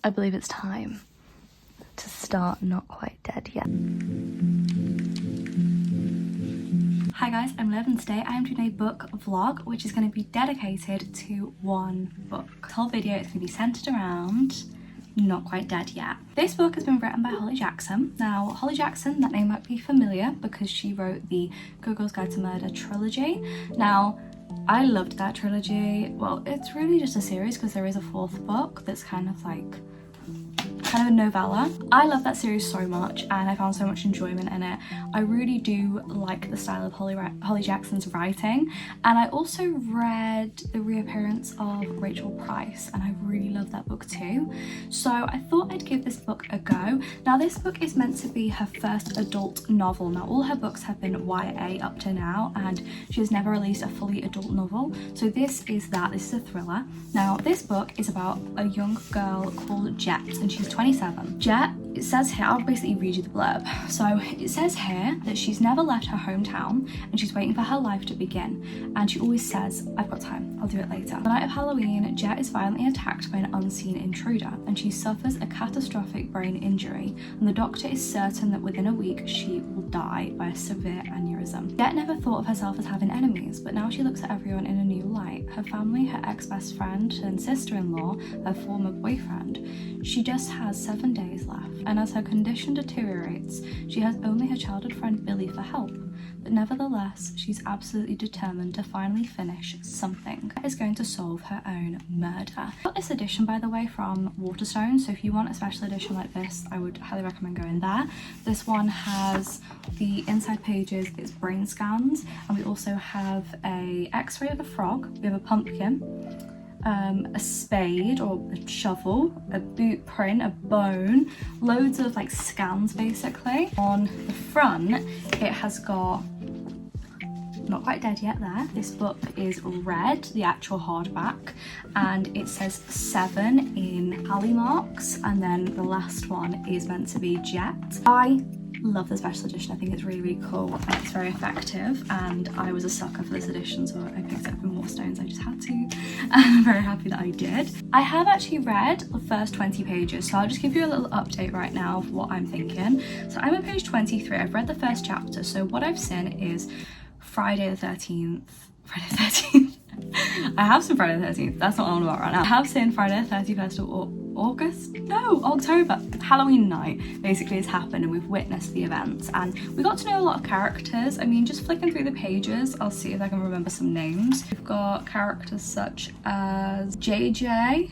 I believe it's time to start Not Quite Dead Yet. Hi guys, I'm Liv, and today I am doing a book vlog which is going to be dedicated to one book. This whole video is going to be centered around Not Quite Dead Yet. This book has been written by Holly Jackson. Now, Holly Jackson, that name might be familiar because she wrote the Good Girls Guide to Murder trilogy. Now, I loved that trilogy. Well, it's really just a series because there is a fourth book that's kind of a novella. I love that series so much and I found so much enjoyment in it. I really do like the style of Holly Jackson's writing, and I also read the reappearance of Rachel Price and I really love that book too. So I thought I'd give this book a go. Now, this book is meant to be her first adult novel. Now, all her books have been YA up to now and she has never released a fully adult novel. So this is a thriller. Now, this book is about a young girl called Jet, and she's 27. Jet, it says here, I'll basically read you the blurb. So it says here that she's never left her hometown and she's waiting for her life to begin. And she always says, I've got time, I'll do it later. The night of Halloween, Jet is violently attacked by an unseen intruder and she suffers a catastrophic brain injury, and the doctor is certain that within a week she will die by a severe aneurysm. Jet never thought of herself as having enemies, but now she looks at everyone in a new light. Her family, her ex-best friend and sister-in-law, her former boyfriend. She just has 7 days left, and as her condition deteriorates, she has only her childhood friend Billy for help. But nevertheless, she's absolutely determined to finally finish something that is going to solve her own murder. I got this edition, by the way, from Waterstone, so if you want a special edition like this, I would highly recommend going there. This one has the inside pages, it's brain scans, and we also have a x-ray of a frog, we have a pumpkin, a spade or a shovel, a boot print, a bone, loads of scans basically. On the front it has got Not Quite Dead Yet there. This book is red, the actual hardback, and it says 7 in tally marks, and then the last one is meant to be Jet. I love the special edition. I think it's really, really cool and it's very effective, and I was a sucker for this edition, so I picked it up in Waterstones. I just had to, and I'm very happy that I did. I have actually read the first 20 pages, so I'll just give you a little update right now of what I'm thinking. So I'm on page 23. I've read the first chapter, so what I've seen is Friday the 13th. I have seen Friday the 13th, that's not what I'm about right now. I have seen Friday the 31st of October. Halloween night basically has happened and we've witnessed the events, and we got to know a lot of characters. I mean, just flicking through the pages, I'll see if I can remember some names. We've got characters such as JJ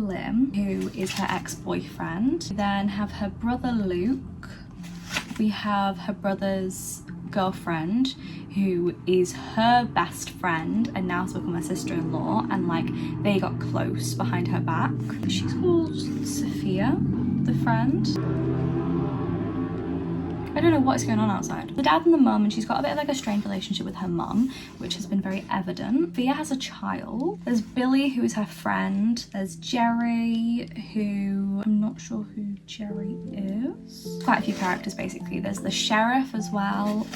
Lim, who is her ex-boyfriend. We then have her brother Luke. We have her brother's girlfriend, who is her best friend and now has become her sister-in-law, and they got close behind her back. She's called Sophia, the friend. I don't know what's going on outside. The dad and the mum, and she's got a bit of a strained relationship with her mum, which has been very evident. Thea has a child. There's Billy, who is her friend. There's Jerry, who I'm not sure who Jerry is. Quite a few characters basically. There's the sheriff as well.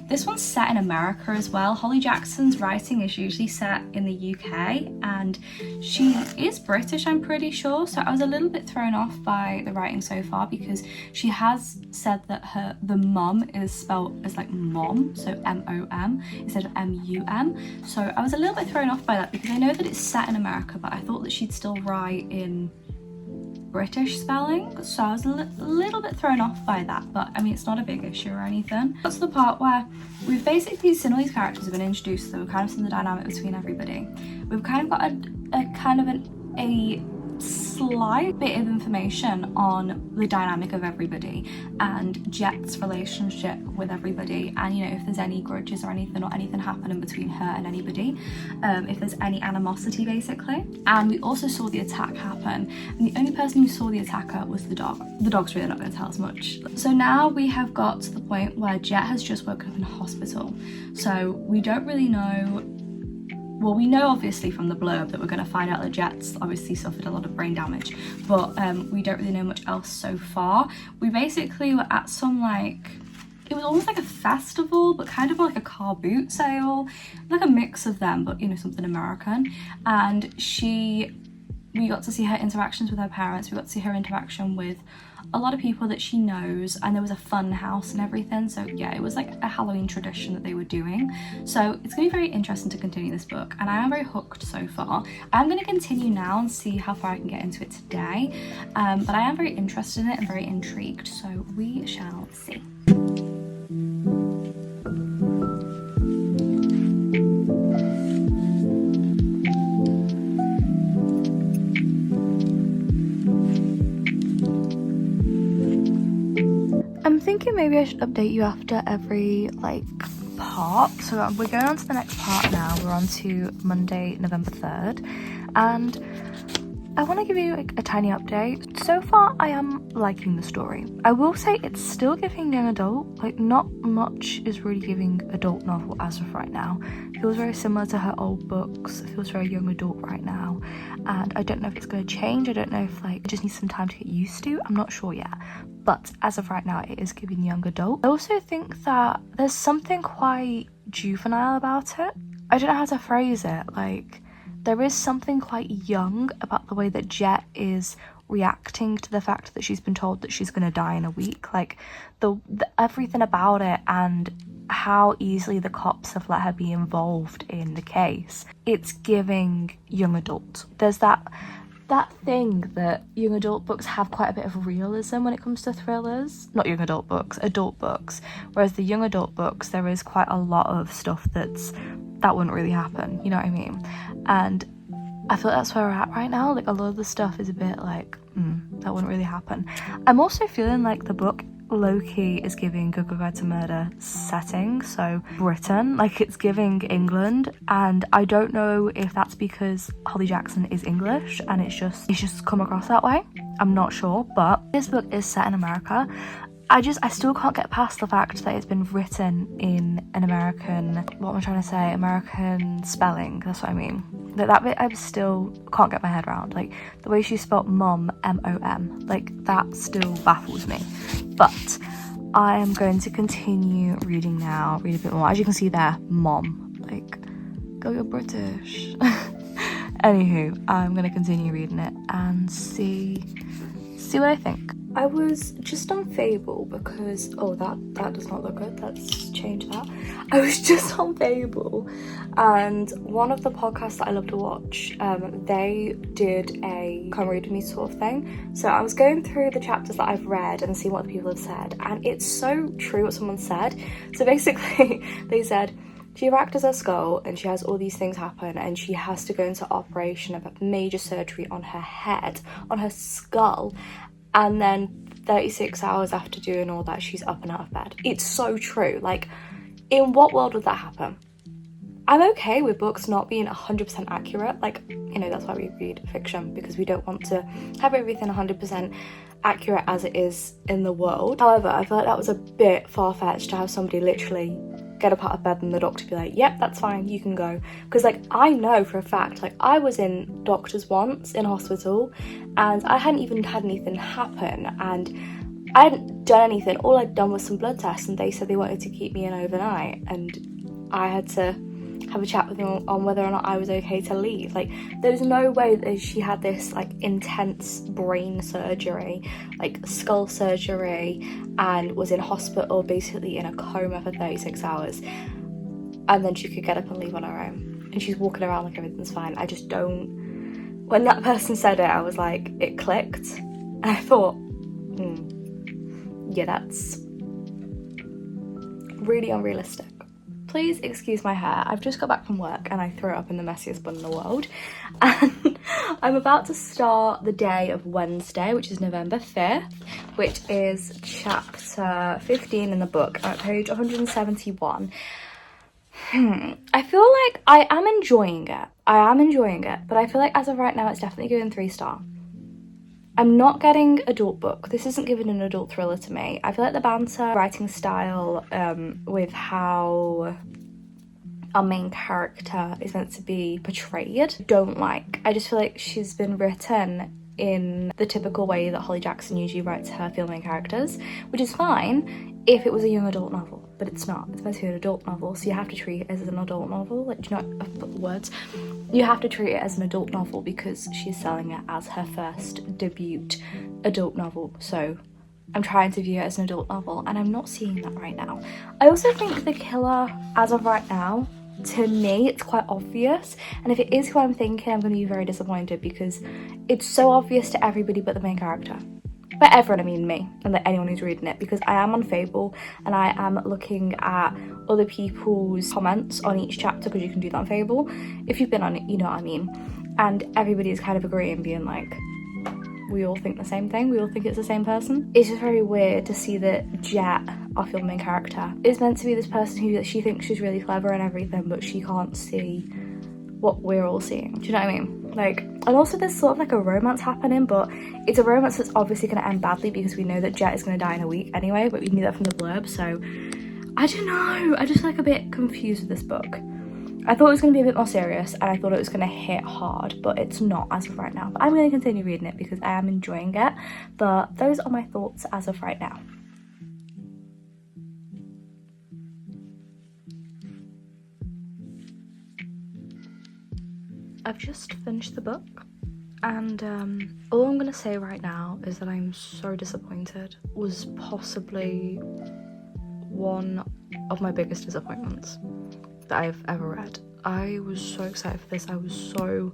This one's set in America as well. Holly Jackson's writing is usually set in the UK, and she is British, I'm pretty sure. So I was a little bit thrown off by the writing so far, because she has said that the mum is spelled as mom, so M-O-M instead of M-U-M. So I was a little bit thrown off by that, because I know that it's set in America, but I thought that she'd still write in British spelling, so I was a little bit thrown off by that, but I mean, it's not a big issue or anything. That's the part where we've basically seen all these characters have been introduced, so we've kind of seen the dynamic between everybody. We've kind of got a slight bit of information on the dynamic of everybody and Jet's relationship with everybody, and if there's any grudges or anything happening between her and anybody, if there's any animosity basically. And we also saw the attack happen, and the only person who saw the attacker was the dog. The dog's really not going to tell us much. So now we have got to the point where Jet has just woken up in hospital, so we don't really know. Well, we know obviously from the blurb that we're going to find out that Jet's obviously suffered a lot of brain damage, but we don't really know much else so far. We basically were at some it was almost like a festival, but kind of like a car boot sale, like a mix of them, but something American. And she we got to see her interactions with her parents, we got to see her interaction with a lot of people that she knows, and there was a fun house and everything. So yeah, it was like a Halloween tradition that they were doing. So it's gonna be very interesting to continue this book, and I am very hooked so far. I'm gonna continue now and see how far I can get into it today, but I am very interested in it and very intrigued, so we shall see. I'm thinking maybe I should update you after every like part. So we're going on to the next part now. We're on to Monday, November 3rd, and I want to give you like a tiny update. So far I am liking the story. I will say it's still giving young adult, like not much is really giving adult novel as of right now. It feels very similar to her old books. It feels very young adult right now, and I don't know if it's going to change. I don't know if like it just needs some time to get used to. I'm not sure yet, but as of right now it is giving young adult. I also think that there's something quite juvenile about it. I don't know how to phrase it. Like, there is something quite young about the way that Jet is reacting to the fact that she's been told that she's going to die in a week. Like, the everything about it, and how easily the cops have let her be involved in the case. It's giving young adult. There's that thing that young adult books have quite a bit of realism when it comes to thrillers. Not young adult books, adult books. Whereas the young adult books, there is quite a lot of stuff that wouldn't really happen, you know what I mean? And I feel like that's where we're at right now. Like, a lot of the stuff is a bit like, that wouldn't really happen. I'm also feeling like the book low-key is giving Good Guide to Murder setting, so Britain, like it's giving England, and I don't know if that's because Holly Jackson is English and it's just come across that way. I'm not sure, but this book is set in America. I still can't get past the fact that it's been written in an American, what am I trying to say, American spelling, that's what I mean. That bit I still can't get my head around. Like, the way she spelled mom, M-O-M, like that still baffles me. But I am going to continue reading now, read a bit more. As you can see there, mom, like, go, you're British. Anywho, I'm going to continue reading it and see what I think. I was just on Fable because, that does not look good, let's change that. I was just on Fable, and one of the podcasts that I love to watch, they did a come read with me sort of thing. So I was going through the chapters that I've read and seeing what the people have said, and it's so true what someone said. So basically, they said, she fractures her skull and she has all these things happen, and she has to go into operation of a major surgery on her head, on her skull. And then 36 hours after doing all that, she's up and out of bed. It's so true. Like, in what world would that happen? I'm okay with books not being 100% accurate. Like, you know, that's why we read fiction, because we don't want to have everything 100% accurate as it is in the world. However, I feel like that was a bit far-fetched to have somebody literally get up out of bed and the doctor be like, yep, that's fine, you can go. Because, like, I know for a fact, like, I was in doctors once in hospital and I hadn't even had anything happen, and I hadn't done anything. All I'd done was some blood tests, and they said they wanted to keep me in overnight, and I had to have a chat with them on whether or not I was okay to leave. Like, there's no way that she had this like intense brain surgery, like skull surgery, and was in hospital basically in a coma for 36 hours, and then she could get up and leave on her own, and she's walking around like everything's fine. I just don't. When that person said it, I was like, it clicked, and I thought, yeah, that's really unrealistic. Please excuse my hair. I've just got back from work and I threw it up in the messiest bun in the world. And I'm about to start the day of Wednesday, which is November 5th, which is chapter 15 in the book, at page 171. I feel like I am enjoying it. But I feel like as of right now, it's definitely going 3-star. I'm not getting adult book. This isn't giving an adult thriller to me. I feel like the banter, writing style, with how our main character is meant to be portrayed, don't like. I just feel like she's been written in the typical way that Holly Jackson usually writes her female characters, which is fine if it was a young adult novel, but it's not. It's meant to be an adult novel, so you have to treat it as an adult novel. Like, do you know what? I've put the words. you have to treat it as an adult novel because she's selling it as her first debut adult novel. So I'm trying to view it as an adult novel, and I'm not seeing that right now. I also think the killer, as of right now, to me, it's quite obvious. And if it is who I'm thinking, I'm going to be very disappointed because it's so obvious to everybody but the main character. By everyone, I mean me and like anyone who's reading it, because I am on Fable and I am looking at other people's comments on each chapter, because you can do that on Fable. If you've been on it, you know what I mean. And everybody is kind of agreeing, being like, we all think the same thing, we all think it's the same person. It's just very weird to see that Jet, our film main character, is meant to be this person who she thinks she's really clever and everything, but she can't see what we're all seeing. Do you know what I mean? Like, and also there's sort of like a romance happening, but it's a romance that's obviously going to end badly because we know that Jet is going to die in a week anyway, but we knew that from the blurb. So I don't know, I just like a bit confused with this book. I thought it was going to be a bit more serious and I thought it was going to hit hard, but it's not as of right now. But I'm going to continue reading it because I am enjoying it. But those are my thoughts as of right now. I've just finished the book, and all I'm going to say right now is that I'm so disappointed. It was possibly one of my biggest disappointments that I've ever read. I was so excited for this. I was so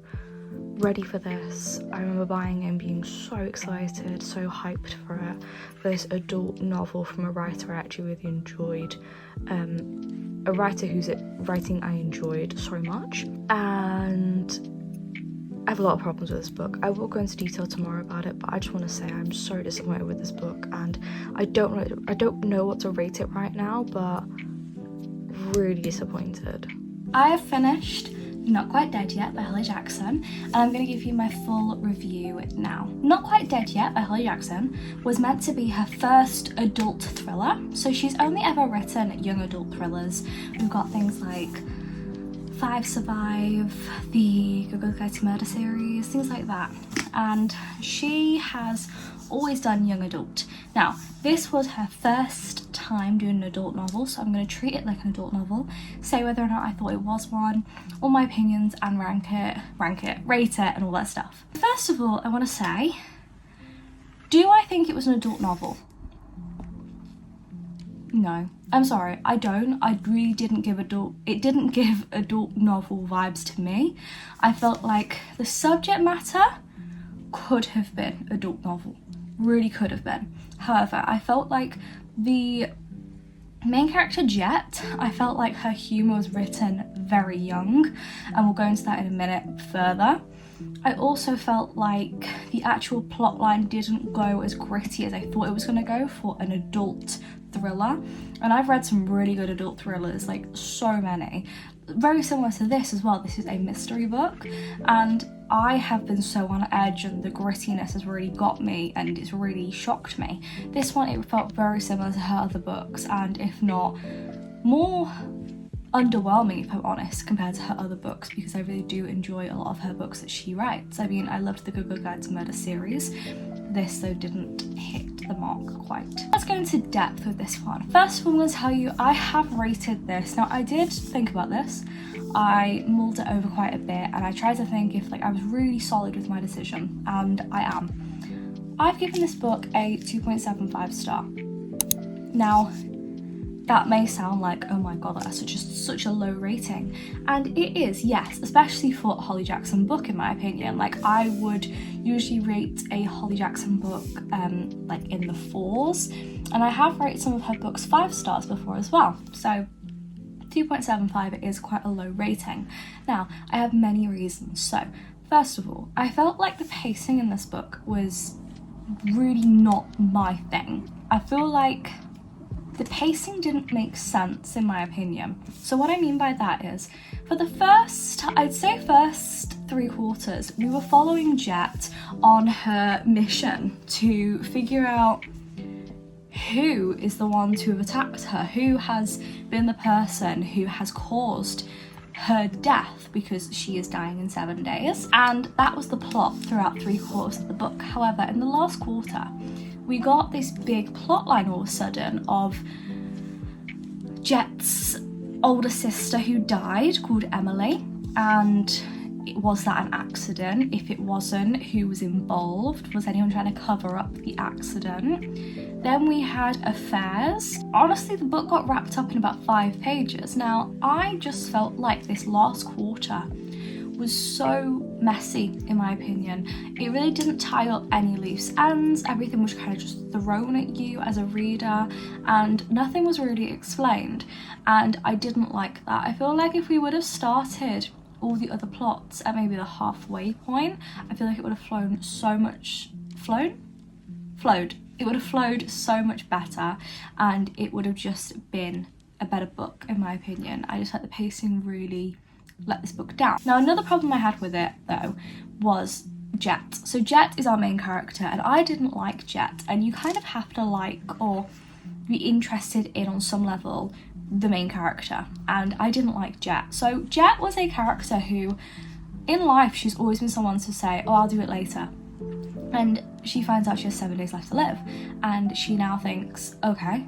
ready for this. I remember buying it and being so excited, so hyped for it. This adult novel from a writer I actually really enjoyed. A writer whose writing I enjoyed so much. And I have a lot of problems with this book. I will go into detail tomorrow about it, but I just want to say I'm so disappointed with this book, and I don't know what to rate it right now, but really disappointed. I have finished Not Quite Dead Yet by Holly Jackson, and I'm going to give you my full review now. Not Quite Dead Yet by Holly Jackson was meant to be her first adult thriller, so she's only ever written young adult thrillers. We've got things like Five Survive, the Good Guide to Murder series, things like that, and she has always done young adult. Now, this was her first time doing an adult novel, so I'm going to treat it like an adult novel, say whether or not I thought it was one, all my opinions, and rate it, and all that stuff. First of all, I want to say, do I think it was an adult novel? No, I'm sorry, I don't. I really didn't give it didn't give adult novel vibes to me. I felt like the subject matter could have been adult novel, really could have been. However, I felt like the main character Jet, I felt like her humour was written very young, and we'll go into that in a minute further. I also felt like the actual plotline didn't go as gritty as I thought it was going to go for an adult thriller, and I've read some really good adult thrillers, like so many, very similar to this as well. This is a mystery book, and I have been so on edge, and the grittiness has really got me and it's really shocked me. This one, it felt very similar to her other books, and if not more underwhelming, if I'm honest, compared to her other books, because I really do enjoy a lot of her books that she writes. I mean, I loved the Good Guide to Murder series. This, though, didn't hit the mark quite. Let's go into depth with this one. First of all, I'm going to tell you, I have rated this. Now, I did think about this. I mulled it over quite a bit, and I tried to think if I was really solid with my decision, and I am. I've given this book a 2.75 star. Now, that may sound like, oh my god, that's such a low rating, and it is, yes, especially for a Holly Jackson book, in my opinion. Like, I would usually rate a Holly Jackson book like in the 4s, and I have rated some of her books 5 stars before as well, so 2.75 is quite a low rating. Now, I have many reasons. So, first of all, I felt like the pacing in this book was really not my thing. I feel like the pacing didn't make sense, in my opinion. So what I mean by that is, for the first 3 quarters, we were following Jet on her mission to figure out who is the one to have attacked her, who has been the person who has caused her death, because she is dying in 7 days. And that was the plot throughout 3 quarters of the book. However, in the last quarter, we got this big plot line all of a sudden of Jet's older sister who died, called Emily, and was that an accident? If it wasn't, who was involved? Was anyone trying to cover up the accident? Then we had affairs. Honestly, the book got wrapped up in about 5 pages. Now, I just felt like this last quarter was so messy, in my opinion. It really didn't tie up any loose ends. Everything was kind of just thrown at you as a reader, and nothing was really explained, and I didn't like that. I feel like if we would have started all the other plots at maybe the halfway point, I feel like it would have flowed. It would have flowed so much better, and it would have just been a better book, in my opinion. I just like the pacing really let this book down. Now, another problem I had with it though was Jet. So Jet is our main character, and I didn't like Jet, and you kind of have to like or be interested in on some level the main character, and I didn't like Jet. So Jet was a character who in life she's always been someone to say, oh, I'll do it later, and she finds out she has 7 days left to live, and she now thinks, okay,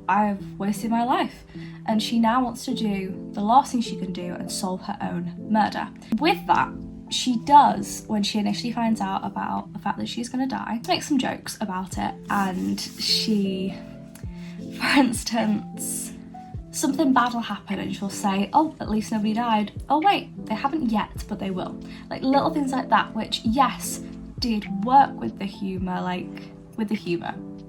I've wasted my life, and she now wants to do the last thing she can do and solve her own murder. With that, she does, when she initially finds out about the fact that she's going to die, make some jokes about it, and she, for instance, something bad will happen and she'll say, oh, at least nobody died. Oh wait, they haven't yet, but they will. Like little things like that, which yes, did work with the humour,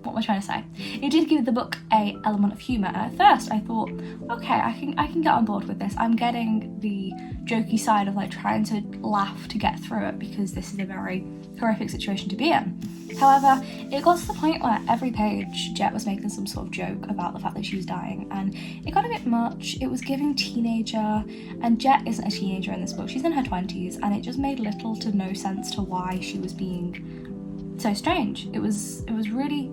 what am I trying to say? It did give the book an element of humour, and at first I thought, okay, I can get on board with this. I'm getting the jokey side of like trying to laugh to get through it, because this is a very horrific situation to be in. However, it got to the point where every page Jet was making some sort of joke about the fact that she was dying, and it got a bit much. It was giving teenager, and Jet isn't a teenager in this book. She's in her 20s, and it just made little to no sense to why she was being so strange. It really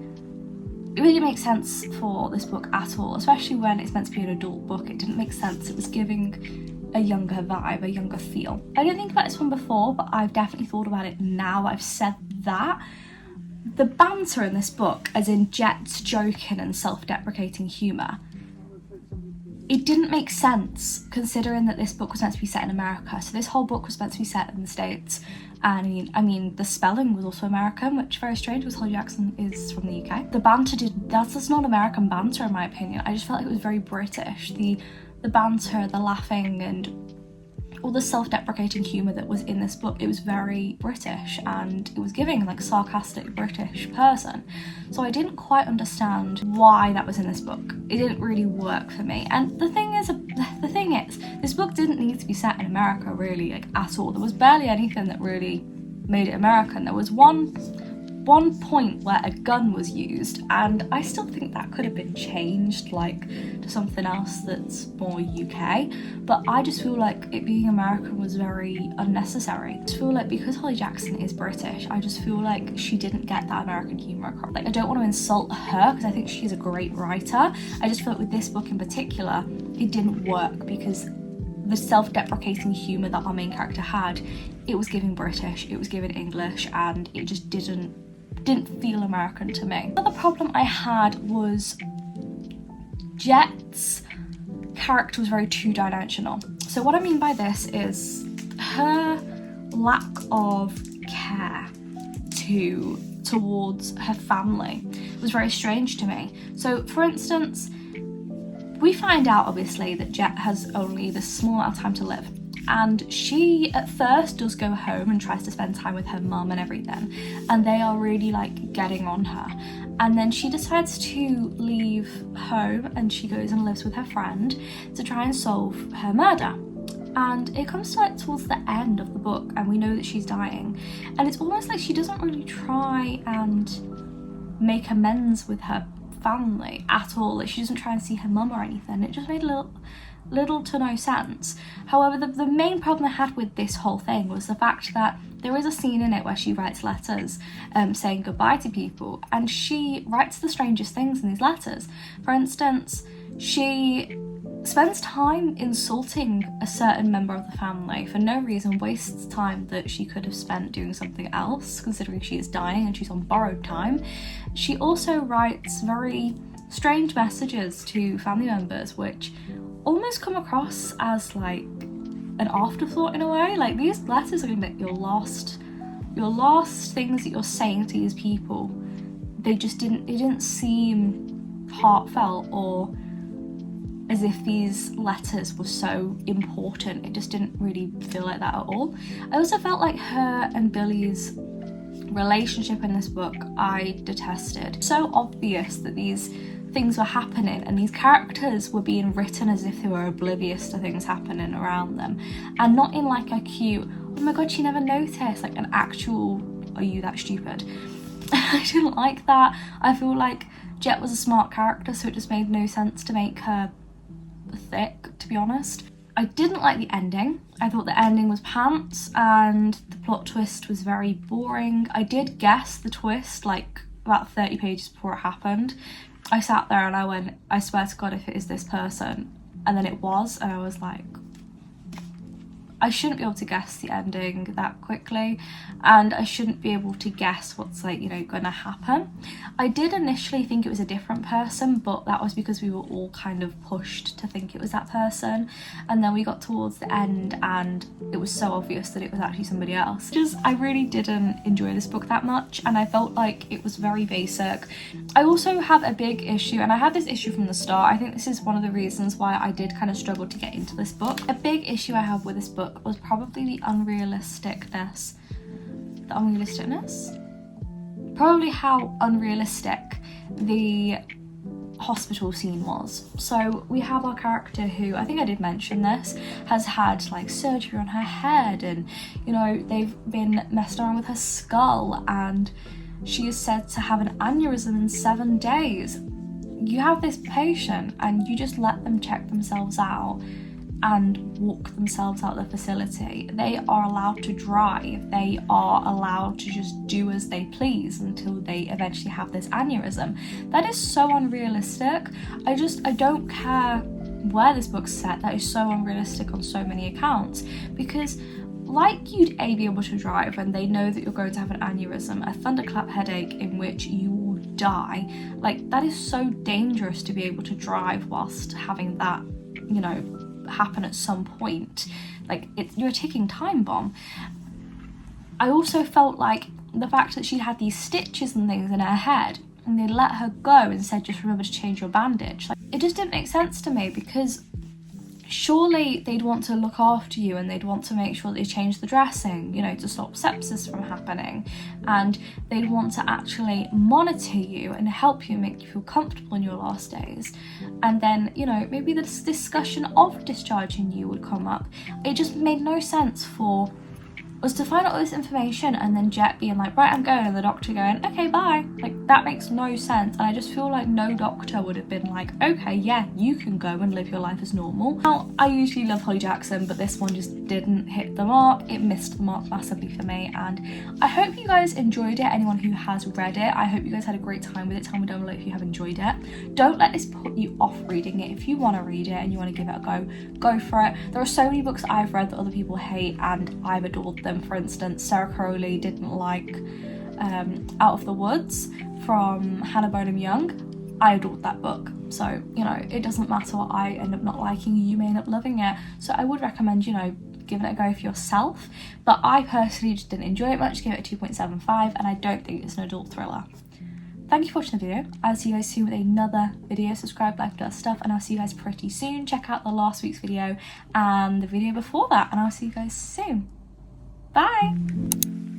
didn't make sense for this book at all, especially when it's meant to be an adult book. It didn't make sense. It was giving a younger vibe, a younger feel. I didn't think about this one before, but I've definitely thought about it now I've said that. The banter in this book, as in Jet's joking and self-deprecating humour, it didn't make sense considering that this book was meant to be set in America. So this whole book was meant to be set in the States. And I mean, the spelling was also American, which is very strange because Holly Jackson is from the UK. The banter that's just not American banter in my opinion. I just felt like it was very British. The banter, the laughing, and all the self-deprecating humour that was in this book, it was very British, and it was giving like a sarcastic British person. So I didn't quite understand why that was in this book. It didn't really work for me. And the thing is, this book didn't need to be set in America really, like at all. There was barely anything that really made it American. There was one point where a gun was used, and I still think that could have been changed like to something else that's more UK, but I just feel like it being American was very unnecessary. I just feel like because Holly Jackson is British, I just feel like she didn't get that American humour across. Like, I don't want to insult her because I think she's a great writer. I just feel like with this book in particular, it didn't work because the self-deprecating humour that our main character had, it was giving British, it was giving English, and it just didn't feel American to me. Another problem I had was Jet's character was very two-dimensional. So what I mean by this is her lack of care towards her family was very strange to me. So for instance, we find out obviously that Jet has only this small amount of time to live, and she at first does go home and tries to spend time with her mum and everything, and they are really like getting on her, and then she decides to leave home and she goes and lives with her friend to try and solve her murder. And it comes to like towards the end of the book and we know that she's dying, and it's almost like she doesn't really try and make amends with her family at all. Like, she doesn't try and see her mum or anything. It just made little to no sense. However, the main problem I had with this whole thing was the fact that there is a scene in it where she writes letters saying goodbye to people, and she writes the strangest things in these letters. For instance, she spends time insulting a certain member of the family for no reason, wastes time that she could have spent doing something else considering she is dying and she's on borrowed time. She also writes very strange messages to family members which almost come across as like an afterthought in a way. Like, these letters are gonna be your last things that you're saying to these people. It didn't seem heartfelt or as if these letters were so important. It just didn't really feel like that at all. I also felt like her and Billy's relationship in this book I detested. So obvious that these things were happening and these characters were being written as if they were oblivious to things happening around them, and not in like a cute, oh my god, she never noticed, like an actual, are you that stupid? I didn't like that. I feel like Jet was a smart character, so it just made no sense to make her thick, to be honest. I didn't like the ending. I thought the ending was pants and the plot twist was very boring. I did guess the twist like about 30 pages before it happened. I sat there and I went, I swear to God if it is this person. And then it was, and I was like, I shouldn't be able to guess the ending that quickly, and I shouldn't be able to guess what's like, you know, gonna happen. I did initially think it was a different person, but that was because we were all kind of pushed to think it was that person, and then we got towards the end and it was so obvious that it was actually somebody else. I really didn't enjoy this book that much, and I felt like it was very basic. I also have a big issue, and I had this issue from the start. I think this is one of the reasons why I did kind of struggle to get into this book. A big issue I have with this book was probably the unrealisticness. Probably how unrealistic the hospital scene was. So we have our character who, I think I did mention this, has had like surgery on her head, and you know, they've been messing around with her skull, and she is said to have an aneurysm in 7 days. You have this patient and you just let them check themselves out and walk themselves out of the facility. They are allowed to drive. They are allowed to just do as they please until they eventually have this aneurysm. That is so unrealistic. I don't care where this book's set. That is so unrealistic on so many accounts, because like you'd be able to drive when they know that you're going to have an aneurysm, a thunderclap headache in which you will die. Like, that is so dangerous to be able to drive whilst having that, you know, happen at some point. Like, you're a ticking time bomb. I also felt like the fact that she had these stitches and things in her head and they let her go and said, just remember to change your bandage. Like, it just didn't make sense to me, because surely they'd want to look after you and they'd want to make sure they change the dressing, you know, to stop sepsis from happening, and they'd want to actually monitor you and help you, make you feel comfortable in your last days. And then, you know, maybe this discussion of discharging you would come up. It just made no sense for us to find out all this information and then Jet being like, right, I'm going, and the doctor going, okay, bye. Like, that makes no sense. And I just feel like no doctor would have been like, okay, yeah, you can go and live your life as normal. Now, I usually love Holly Jackson, but this one just didn't hit the mark. It missed the mark massively for me, and I hope you guys enjoyed it. Anyone who has read it, I hope you guys had a great time with it. Tell me down below if you have enjoyed it. Don't let this put you off reading it. If you want to read it and you want to give it a go, go for it. There are so many books I've read that other people hate and I've adored them. For instance, Sarah Crowley didn't like Out of the Woods from Hannah Bonham Young. I adored that book. So, you know, it doesn't matter what I end up not liking, you may end up loving it. So I would recommend, you know, giving it a go for yourself. But I personally just didn't enjoy it much, give it a 2.75, and I don't think it's an adult thriller. Thank you for watching the video. I'll see you guys soon with another video. Subscribe, like, that stuff, and I'll see you guys pretty soon. Check out the last week's video and the video before that, and I'll see you guys soon. Bye!